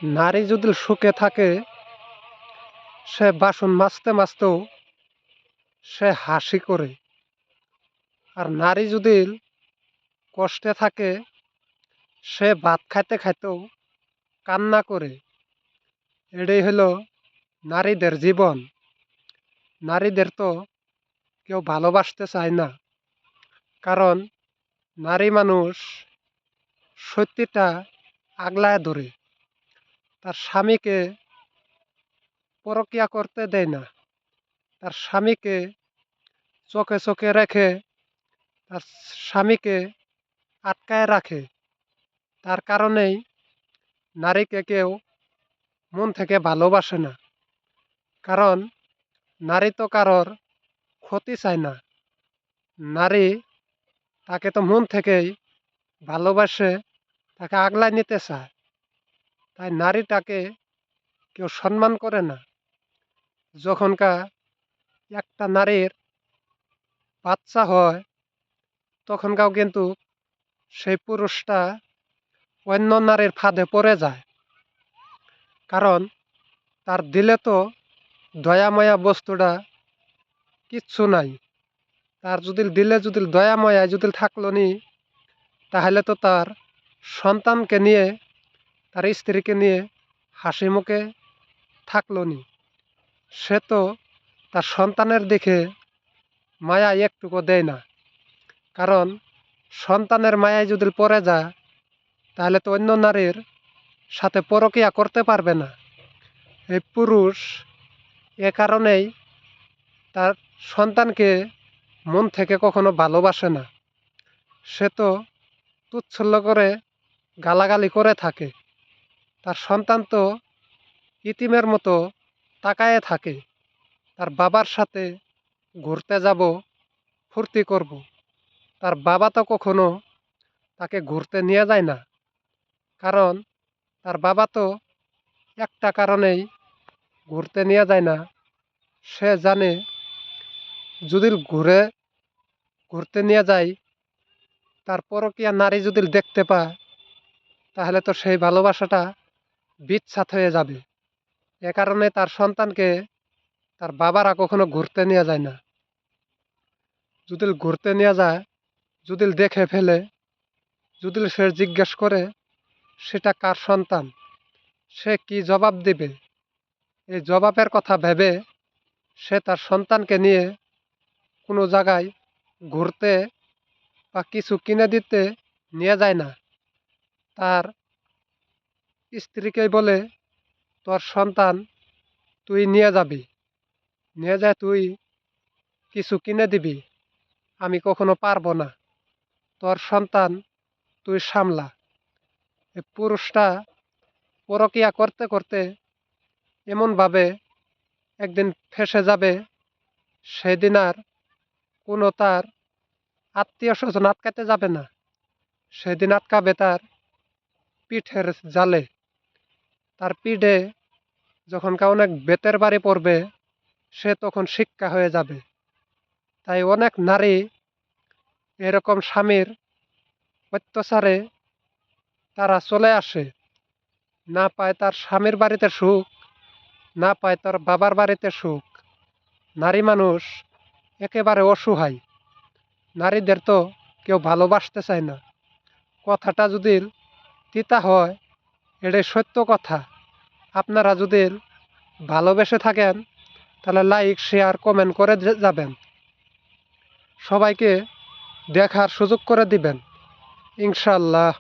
নারী যদি সুখে থাকে সে বাসন মাজতে মাজতেও সে হাসি করে, আর নারী যদি কষ্টে থাকে সে ভাত খাইতে খাইতেও কান্না করে। এটাই হলো নারীদের জীবন। নারীদের তো কেউ ভালোবাসতে চায় না, কারণ নারী মানুষ সত্যিটা আগলায় ধরে, তার স্বামীকে পরকিয়া করতে দেয় না, তার স্বামীকে চোখে চোখে রেখে তার স্বামীকে আটকায় রাখে। তার কারণেই নারীকে কেউ মন থেকে ভালোবাসে না, কারণ নারী তো কারোর ক্ষতি চায় না। নারী তাকে তো মন থেকেই ভালোবাসে, তাকে আগলায় নিতে চায়। তাই নারীটাকে কেউ সম্মান করে না। যখনকার একটা নারীর বাচ্চা হয় তখনকাও কিন্তু সেই পুরুষটা অন্য নারীর ফাঁদে পড়ে যায়, কারণ তার দিলে তো দয়াময়া বস্তুটা কিচ্ছু নাই। তার যদি দিলে যদি দয়াময়া যদি থাকলো নি, তাহলে তো তার সন্তানকে নিয়ে তার স্ত্রীকে নিয়ে হাসি মুখে থাকলো নি। সে তো তার সন্তানের দিকে মায়া একটুকু দেয় না, কারণ সন্তানের মায়ায় যদি পড়ে যায় তাহলে তো অন্য নারীর সাথে পরকীয়া করতে পারবে না। এই পুরুষ এ কারণেই তার সন্তানকে মন থেকে কখনো ভালোবাসে না। সে তো তুচ্ছল্য করে গালাগালি করে থাকে। তার সন্তান তো ইতিমের মতো তাকায়ে থাকে। তার বাবার সাথে ঘুরতে যাব, ফুর্তি করব, তার বাবা তো কখনো তাকে ঘুরতে নিয়ে যায় না, কারণ তার বাবা তো একটা কারণেই ঘুরতে নিয়ে যায় না। সে জানে যদি ঘুরতে নিয়ে যায়, তার পরকীয়া নারী যদি দেখতে পায় তাহলে তো সেই ভালোবাসাটা বিচ্ছাত হয়ে যাবে। এ কারণে তার সন্তানকে তার বাবারা কখনো ঘুরতে নিয়ে যায় না। যদি ঘুরতে নিয়ে যায়, যদি দেখে ফেলে, যদি সে জিজ্ঞেস করে সেটা কার সন্তান, সে কি জবাব দিবে? এই জবাবের কথা ভেবে সে তার সন্তানকে নিয়ে কোনো জায়গায় ঘুরতে বা কিছু কিনে দিতে নিয়ে যায় না। তার স্ত্রীকেই বলে, তোর সন্তান তুই নিয়ে যাবি, নিয়ে যায় তুই কিছু কিনে দিবি, আমি কখনো পারবো না, তোর সন্তান তুই সামলা। এই পুরুষটা পরকিয়া করতে করতে এমনভাবে একদিন ফেঁসে যাবে, সেদিন আর কোনো তার আত্মীয় স্বজন আটকাতে যাবে না। সেদিন আটকাবে তার পিঠের জালে। তার পিঠে যখন অনেক বেতের বাড়ি পড়বে, সে তখন শিক্ষা হয়ে যাবে। তাই অনেক নারী এরকম স্বামীর অত্যাচারে তারা চলে আসে, না পায় তার স্বামীর বাড়িতে সুখ, না পায় তার বাবার বাড়িতে সুখ। নারী মানুষ একেবারে অসহায়। নারীদের তো কেউ ভালোবাসতে চায় না। কথাটা যদি তিতা হয়, এটাই সত্য কথা। আপনারা যদি ভালোবেসে থাকেন তাহলে লাইক শেয়ার কমেন্ট করে যাবেন, সবাইকে দেখার সুযোগ করে দিবেন, ইনশাআল্লাহ।